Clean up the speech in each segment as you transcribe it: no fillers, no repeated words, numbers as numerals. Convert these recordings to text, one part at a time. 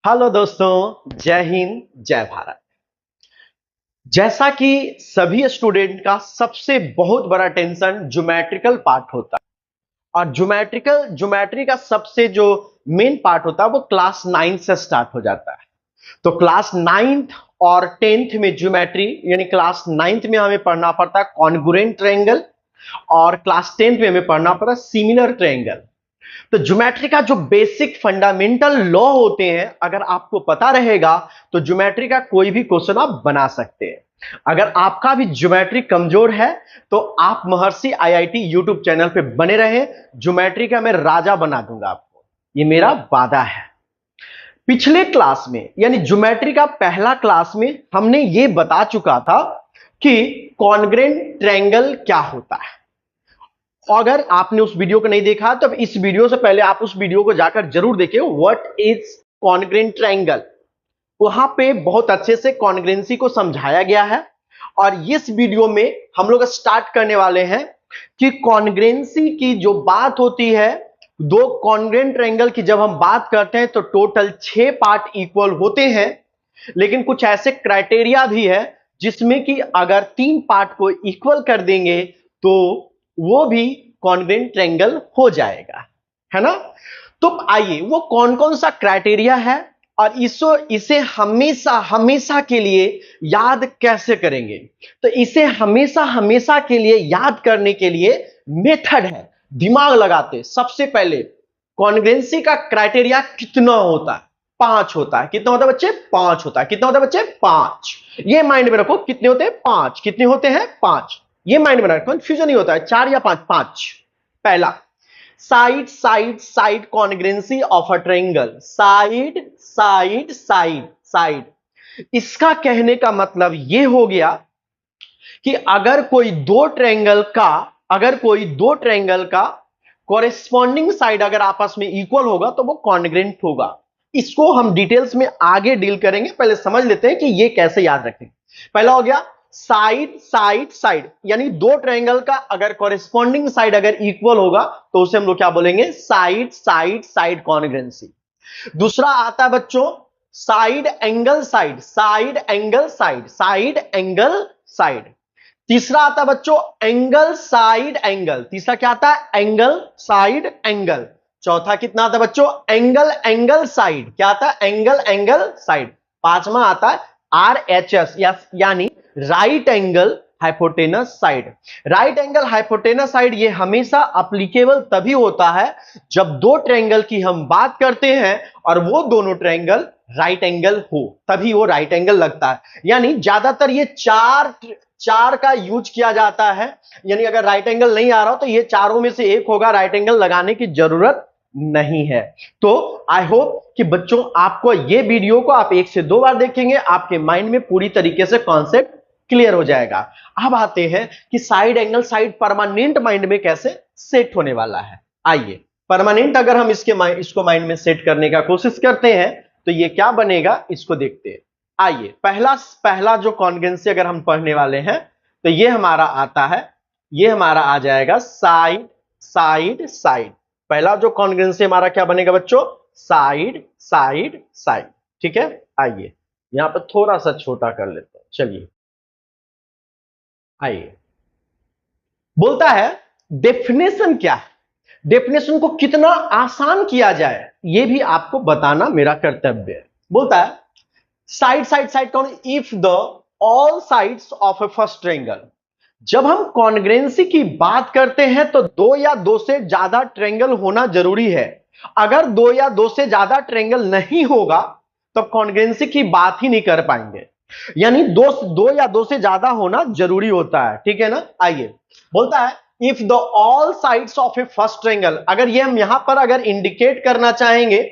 Hello दोस्तों, जय हिंद जय भारत। जैसा कि सभी स्टूडेंट का सबसे बहुत बड़ा टेंशन ज्योमेट्रिकल पार्ट होता है और ज्योमेट्री का सबसे जो मेन पार्ट होता है वो क्लास 9 से स्टार्ट हो जाता है। तो क्लास 9th और 10th में ज्योमेट्री यानी क्लास 9th में हमें पढ़ना पड़ता है कॉन्ग्रुएंट ट्रायंगल और क्लास 10th में हमें पढ़ना पड़ता है सिमिलर ट्रायंगल। तो ज्योमेट्री का जो बेसिक फंडामेंटल लॉ होते हैं अगर आपको पता रहेगा तो ज्योमेट्री का कोई भी क्वेश्चन आप बना सकते हैं। अगर आपका भी ज्योमेट्री कमजोर है तो आप महर्षि आईआईटी यूट्यूब चैनल पे बने रहे। ज्योमेट्री का मैं राजा बना दूंगा आपको, ये मेरा वादा है। पिछले क्लास में यानी ज्योमेट्री का पहला क्लास में हमने ये बता चुका था कि कॉन्ग्रेंट ट्रायंगल क्या होता है। अगर आपने उस वीडियो को नहीं देखा तो इस वीडियो से पहले आप उस वीडियो को जाकर जरूर देखिए, व्हाट इज कॉन्ग्रेंट ट्रायंगल। वहां पे बहुत अच्छे से कॉन्ग्रेंसी को समझाया गया है और इस वीडियो में हम लोग स्टार्ट करने वाले हैं कि कॉन्ग्रेंसी की जो बात होती है, दो कॉन्ग्रेंट ट्रायंगल की जब हम बात करते हैं तो टोटल 6 पार्ट इक्वल होते हैं, लेकिन कुछ ऐसे क्राइटेरिया भी है जिसमें कि अगर 3 पार्ट को इक्वल कर देंगे तो वो भी कॉन्ग्रेंट ट्रायंगल हो जाएगा, है ना। तो आइए वो कौन कौन सा क्राइटेरिया है और इसे हमेशा हमेशा के लिए याद कैसे करेंगे। तो इसे हमेशा हमेशा के लिए याद करने के लिए मेथड है, दिमाग लगाते। सबसे पहले कॉन्ग्रेंसी का क्राइटेरिया कितना होता है? 5 होता है। कितना होता है बच्चे? 5 होता है। कितना होता है बच्चे? 5। ये माइंड में रखो, कितने होते हैं? 5। कितने होते हैं? 5। ये माइंड में रखो, कंफ्यूजन नहीं होता है 4 या 5। 5 पहला। Side side side कॉन्ग्रेंसी of a triangle. Side side side side, इसका कहने का मतलब यह हो गया कि अगर कोई दो ट्रायंगल का कॉरेस्पॉन्डिंग साइड अगर आपस में इक्वल होगा तो वो कॉन्ग्रेंट होगा। इसको हम डिटेल्स में आगे डील करेंगे, पहले समझ लेते हैं कि ये कैसे याद रखें। पहला हो गया साइड साइड साइड, यानी दो ट्रायंगल का अगर कॉरेस्पॉन्डिंग साइड अगर इक्वल होगा तो उसे हम लोग क्या बोलेंगे? Side side side कॉन्ग्रेंसी। दूसरा आता है बच्चों side angle side. Side angle side, side angle side. तीसरा आता है बच्चों एंगल साइड एंगल। तीसरा क्या आता है? Angle side angle. चौथा कितना आता है बच्चों? Angle angle side. क्या आता है? Angle angle side. पांचवा आता है RHS यानी right angle hypotenuse side. Right angle hypotenuse side ये हमेशा एप्लीकेबल तभी होता है जब दो ट्रायंगल की हम बात करते हैं और वो दोनों ट्रायंगल राइट एंगल हो, तभी वो राइट एंगल लगता है। यानी ज्यादातर ये चार का यूज किया जाता है, यानी अगर राइट एंगल नहीं आ रहा हो तो ये चारों में से एक होगा, राइट एंगल लगाने की जरूरत नहीं है। तो आई होप कि बच्चों आपको ये वीडियो को आप 1 से 2 बार देखेंगे, आपके माइंड में पूरी तरीके से कॉन्सेप्ट क्लियर हो जाएगा। अब आते हैं कि side angle side permanent mind में कैसे सेट होने वाला है। आइए परमानेंट अगर हम इसको माइंड में सेट करने का कोशिश करते हैं तो ये क्या बनेगा इसको देखते हैं। आइए पहला जो कॉन्ग्रेंसी अगर हम पढ़ने वाले हैं तो ये हमारा आता है, ये हमारा आ जाएगा साइड साइड साइड। पहला जो कॉन्ग्रेंसी हमारा क्या बनेगा बच्चों? Side side side. ठीक है, आइए यहां पर थोड़ा सा छोटा कर लेते हैं। चलिए आइए, बोलता है डेफिनेशन क्या है, डेफिनेशन को कितना आसान किया जाए ये भी आपको बताना मेरा कर्तव्य है। बोलता है साइड साइड साइड कौन? If the all sides of A first triangle. जब हम कॉन्ग्रेंसी की बात करते हैं तो 2 या 2 से ज्यादा ट्रायंगल होना जरूरी है। अगर 2 या 2 से ज्यादा ट्रायंगल नहीं होगा तो कॉन्ग्रेंसी की बात ही नहीं कर पाएंगे। यानी दो या 2 से ज्यादा होना जरूरी होता है, ठीक है ना। आइए बोलता है if the all sides of A first triangle, अगर ये हम यहां पर अगर इंडिकेट करना चाहेंगे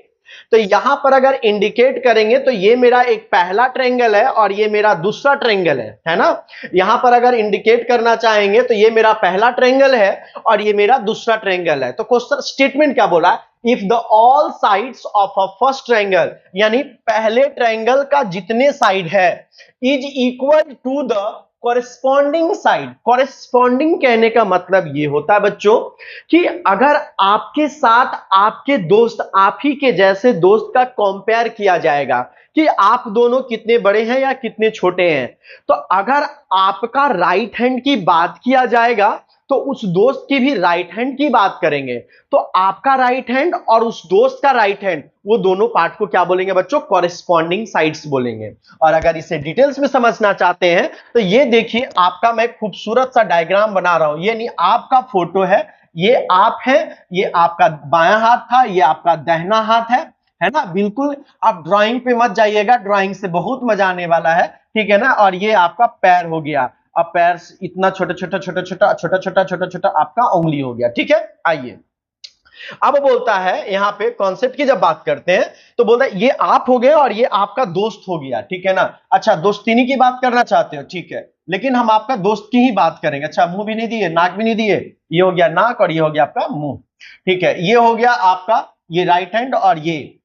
तो यहां पर अगर इंडिकेट करेंगे तो ये मेरा एक पहला ट्रायंगल है और ये मेरा दूसरा ट्रायंगल है ना। यहां पर अगर इंडिकेट करना चाहेंगे तो ये मेरा पहला ट्रायंगल है और ये मेरा दूसरा ट्रायंगल है। तो क्वेश्चन स्टेटमेंट क्या बोला है? If the all sides of a first triangle, यानी पहले ट्रायंगल का जितने साइड है is equal to the corresponding side, corresponding कहने का मतलब ये होता है बच्चों कि अगर आपके साथ आपके दोस्त, आप ही के जैसे दोस्त का कंपेयर किया जाएगा कि आप दोनों कितने बड़े हैं या कितने छोटे हैं, तो अगर आपका राइट हैंड की बात किया जाएगा तो उस दोस्त की भी राइट हैंड की बात करेंगे, तो आपका राइट हैंड और उस दोस्त का राइट हैंड, वो दोनों पार्ट को क्या बोलेंगे बच्चों? कॉरेस्पॉन्डिंग साइड्स बोलेंगे। और अगर इसे डिटेल्स में समझना चाहते हैं तो ये देखिए, आपका मैं खूबसूरत सा डायग्राम बना रहा हूं। ये नहीं, आपका फोटो है, ये आप है, ये आपका बायां हाथ था, ये आपका दाहिना हाथ है ना? बिल्कुल आप ड्राइंग पे मत जाइएगा, ड्राइंग से बहुत मजा आने वाला है, ठीक है ना? और ये आपका पैर हो गया, अब पैर इतना छोटा छोटा छोटा छोटा छोटा छोटा छोटा छोटा आपका उंगली हो गया, ठीक है? आइए, अब बोलता है यहां पे कॉन्सेप्ट की जब बात करते हैं तो बोलता है ये आप हो गए और ये आपका दोस्त हो गया, ठीक है ना? अच्छा, दोस्तिनी की बात करना चाहते हो, ठीक है, लेकिन हम आपका दोस्त की ही बात करेंगे। अच्छा, मुंह भी नहीं दिए, नाक भी नहीं दिए, ये हो गया नाक और ये हो गया आपका मुंह, ठीक है? ये हो गया आपका ये राइट हैंड और ये।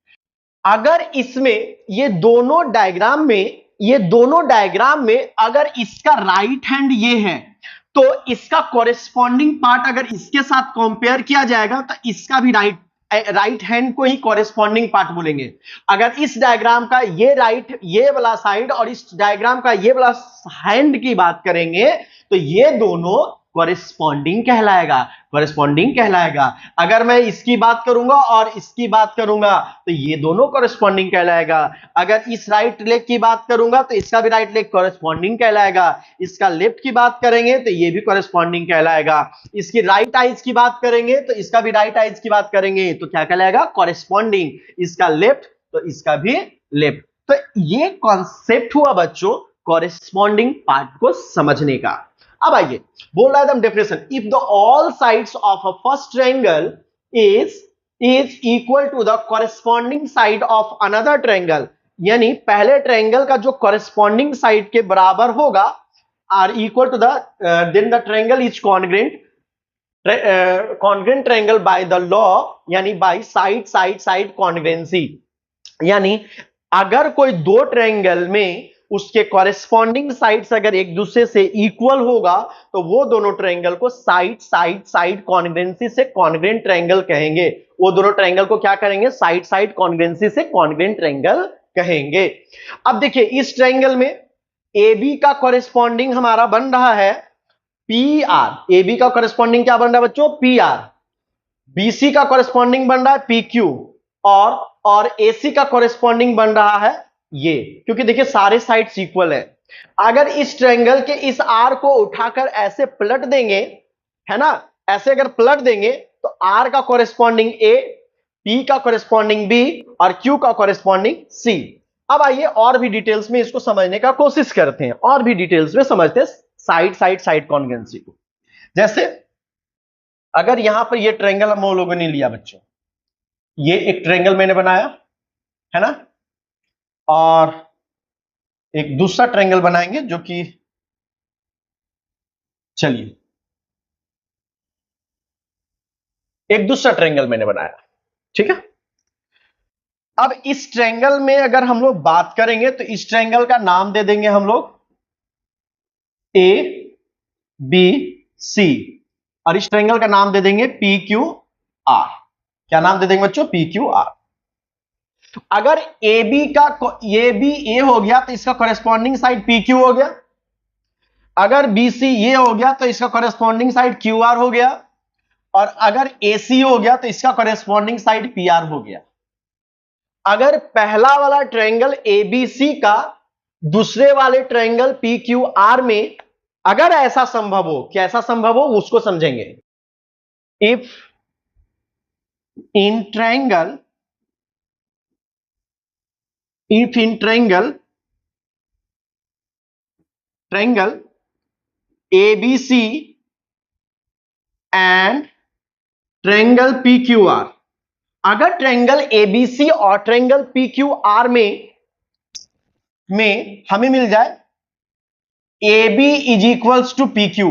अगर इसमें ये दोनों डायग्राम में, ये दोनों डायग्राम में अगर इसका राइट हैंड ये है तो इसका कॉरेस्पॉन्डिंग पार्ट अगर इसके साथ कंपेयर किया जाएगा तो इसका भी राइट हैंड को ही कॉरेस्पॉन्डिंग पार्ट बोलेंगे। अगर इस डायग्राम का ये राइट, ये वाला साइड और इस डायग्राम का ये वाला हैंड की बात करेंगे तो ये दोनों कॉरेस्पॉन्डिंग कहलाएगा, कॉरेस्पॉन्डिंग कहलाएगा। अगर मैं इसकी बात करूंगा और इसकी बात करूंगा तो ये दोनों कॉरेस्पॉन्डिंग कहलाएगा। अगर इस राइट लेग की बात करूंगा तो इसका भी राइट लेग कॉरेस्पॉन्डिंग कहलाएगा। इसका लेफ्ट की बात करेंगे तो ये भी कॉरेस्पॉन्डिंग कहलाएगा। इसकी राइट आइज की बात करेंगे तो इसका भी राइट आइज की बात करेंगे तो क्या कहलाएगा? कॉरेस्पॉन्डिंग। इसका लेफ्ट तो इसका भी लेफ्ट। तो ये कॉन्सेप्ट हुआ बच्चों कॉरेस्पॉन्डिंग पार्ट को समझने का। अब आइए, बोल रहा है एकदम definition, if the all sides of a first triangle is equal to the corresponding side of another triangle, यानी पहले ट्रायंगल का जो कॉरेस्पॉन्डिंग साइड के बराबर होगा, are equal to the then the triangle is congruent, congruent triangle by the law, यानी by side side side congruency. यानी अगर कोई दो ट्रायंगल में उसके कॉरेस्पॉन्डिंग साइड्स अगर एक दूसरे से इक्वल होगा तो वो दोनों ट्रायंगल को साइड साइड साइड कॉन्ग्रेंसी से कॉन्ग्रेंट ट्रायंगल कहेंगे। वो दोनों ट्रायंगल को क्या करेंगे? साइड साइड कॉन्ग्रेंसी से कॉन्ग्रेंट ट्रायंगल कहेंगे। अब देखिए, इस ट्रायंगल में ए बी का कॉरेस्पॉन्डिंग हमारा बन रहा है पी आर। ए बी का कॉरेस्पॉन्डिंग क्या बन रहा है बच्चों? P R. बीसी का कॉरेस्पॉन्डिंग बन रहा है पी क्यू, और एसी का कॉरेस्पॉन्डिंग बन रहा है ये, क्योंकि देखिए सारे साइड्स इक्वल है। अगर इस ट्रायंगल के इस आर को उठाकर ऐसे पलट देंगे, है ना, ऐसे अगर पलट देंगे तो आर का कॉरेस्पॉन्डिंग ए, पी का कॉरेस्पॉन्डिंग बी और क्यू का कॉरेस्पॉन्डिंग सी। अब आइए और भी डिटेल्स में इसको समझने का कोशिश करते हैं, और भी डिटेल्स में समझते हैं साइड साइड साइड कॉन्ग्रेंसी को। जैसे अगर यहां पर ये ट्रायंगल हम लोगों ने लिया बच्चों, ये एक ट्रायंगल मैंने बनाया है ना, और एक दूसरा ट्रायंगल बनाएंगे जो कि, चलिए एक दूसरा ट्रायंगल मैंने बनाया, ठीक है। अब इस ट्रायंगल में अगर हम लोग बात करेंगे तो इस ट्रायंगल का नाम दे देंगे हम लोग ए बी सी, और इस ट्रायंगल का नाम दे देंगे पी क्यू आर। क्या नाम दे देंगे बच्चों? P Q R. अगर ए बी का, ये बी ए हो गया तो इसका कॉरेस्पॉन्डिंग साइड पी क्यू हो गया। अगर बी सी ये हो गया तो इसका कॉरेस्पॉन्डिंग साइड क्यू आर हो गया। और अगर ए सी हो गया तो इसका कॉरेस्पॉन्डिंग साइड पी आर हो गया। अगर पहला वाला ट्रायंगल ए बी सी का दूसरे वाले ट्रायंगल पी क्यू आर में अगर ऐसा संभव हो, कैसा संभव हो उसको समझेंगे। If in triangle ABC and triangle PQR, अगर ट्रायंगल ABC और ट्रायंगल PQR में हमें मिल जाए AB is equals to PQ,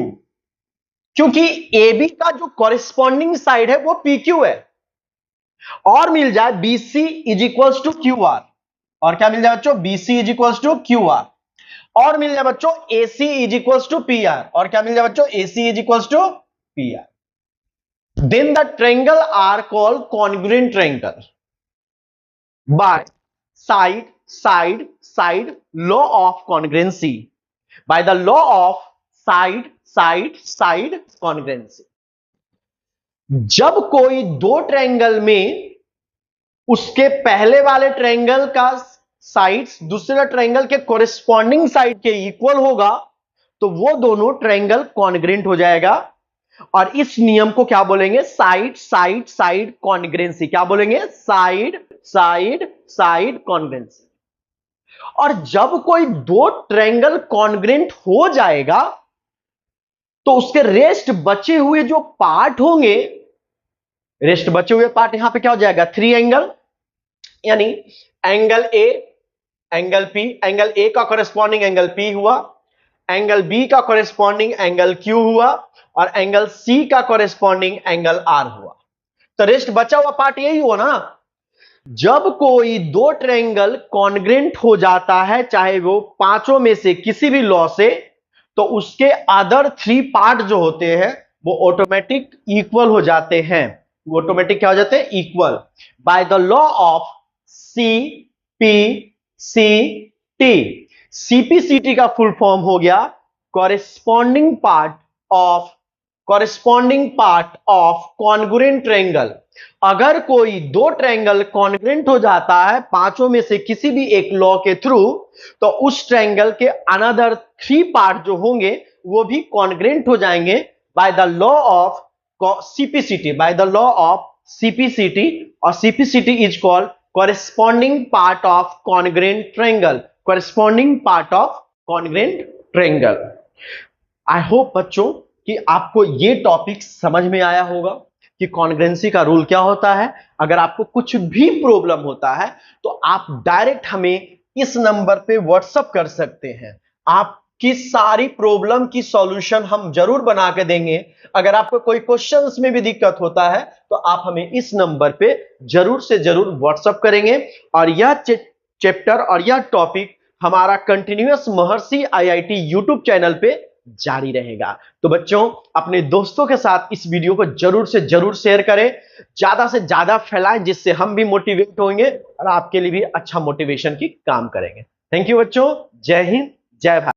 क्योंकि AB का जो कॉरेस्पॉन्डिंग साइड है वो PQ है, और मिल जाए BC is equals to QR, और क्या मिल जाए बच्चों? BC is equals to QR। और मिल जाए बच्चों AC is equals to PR, और क्या मिल जाए बच्चों AC is equals to PR, then the triangle are called congruent triangle by side law of congruency, by the law of side congruency। जब कोई दो ट्रायंगल में उसके पहले वाले ट्रायंगल का साइड्स दूसरे ट्रायंगल के कोरिस्पॉन्डिंग साइड के इक्वल होगा तो वो दोनों ट्रायंगल कॉन्ग्रुएंट हो जाएगा, और इस नियम को क्या बोलेंगे? Side congruency. क्या बोलेंगे? Side congruency. और जब कोई दो ट्रायंगल कॉन्ग्रुएंट हो जाएगा तो उसके रेस्ट बचे हुए जो पार्ट होंगे, रेस्ट बचे हुए पार्ट यहां पे क्या हो जाएगा? थ्री एंगल, यानी angle A, angle P, angle A का कॉरेस्पॉन्डिंग एंगल पी हुआ, एंगल बी का कॉरेस्पॉन्डिंग एंगल क्यू हुआ, और एंगल सी का कॉरेस्पॉन्डिंग एंगल आर हुआ। तो रेस्ट बचा हुआ पार्ट यही हुआ ना। जब कोई दो ट्रायंगल कॉन्ग्रुएंट हो जाता है, चाहे वो पांचों में से किसी भी लॉ से, तो उसके अदर थ्री पार्ट जो होते हैं वो ऑटोमेटिक इक्वल हो जाते हैं। वो ऑटोमेटिक क्या हो जाते हैं? Equal, bye the law of CPCT। CPCT का फुल फॉर्म हो गया corresponding part of congruent triangle. अगर कोई दो ट्रायंगल कॉन्ग्रुएंट हो जाता है पांचों में से किसी भी एक लॉ के थ्रू, तो उस ट्रायंगल के अनदर थ्री पार्ट जो होंगे वो भी कॉन्ग्रुएंट हो जाएंगे bye the law of CPCT, bye the law of CPCT। और CPCT is called corresponding part of congruent triangle, corresponding part of congruent triangle. I hope बच्चों कि आपको ये टॉपिक समझ में आया होगा कि कॉन्ग्रुएंसी का रूल क्या होता है। अगर आपको कुछ भी प्रॉब्लम होता है तो आप डायरेक्ट हमें इस नंबर पे व्हाट्सएप कर सकते हैं। आपकी सारी प्रॉब्लम की सॉल्यूशन हम जरूर बना के देंगे। अगर आपको कोई क्वेश्चंस में भी दिक्कत होता है तो आप हमें इस नंबर पे जरूर से जरूर व्हाट्सएप करेंगे, और यह चैप्टर और यह टॉपिक हमारा कंटिन्यूअस महर्षि IIT यूट्यूब चैनल पे जारी रहेगा। तो बच्चों अपने दोस्तों के साथ इस वीडियो को जरूर से जरूर शेयर करें, ज्यादा से ज्यादा फैलाएं, जिससे हम भी मोटिवेट होंगे और आपके लिए भी अच्छा मोटिवेशन की काम करेंगे। थैंक यू बच्चों। जय हिंद, जय भारत।